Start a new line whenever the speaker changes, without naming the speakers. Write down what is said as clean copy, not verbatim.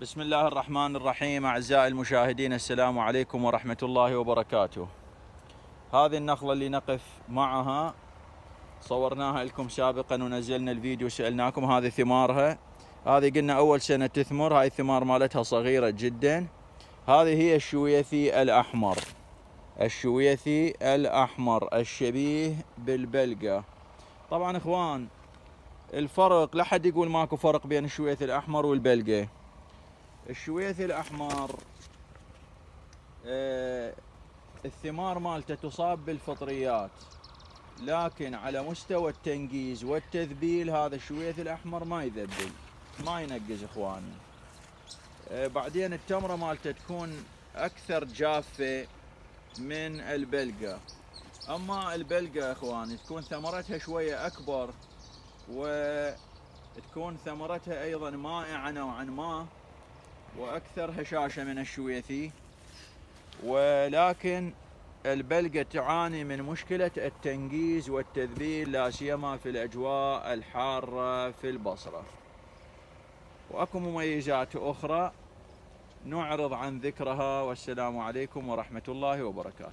بسم الله الرحمن الرحيم. أعزائي المشاهدين، السلام عليكم ورحمة الله وبركاته. هذه النخلة اللي نقف معها صورناها لكم سابقا ونزلنا الفيديو سألناكم. هذه ثمارها، هذه قلنا أول سنة تثمر. هاي الثمار مالتها صغيرة جدا. هذه هي الشويثي الأحمر، الشويثي الأحمر الشبيه بالبلقة. طبعا إخوان، الفرق لا حد يقول ماكو فرق بين الشويثي الأحمر والبلقة. الشويثي الأحمر الثمار مالته تصاب بالفطريات، لكن على مستوى التنقيز والتذبيل هذا الشويثي الأحمر ما يذبل، ما ينقز إخواني. بعدين التمرة مالته تكون أكثر جافة من البلقة. أما البلقة إخواني تكون ثمرتها شوية أكبر، وتكون ثمرتها أيضا مائعة نوعا ما، وأكثر هشاشة من الشويثي. ولكن البلقة تعاني من مشكلة التنقيز والتذبيل، لا سيما في الأجواء الحارة في البصرة. وأكو مميزات أخرى نعرض عن ذكرها، والسلام عليكم ورحمة الله وبركاته.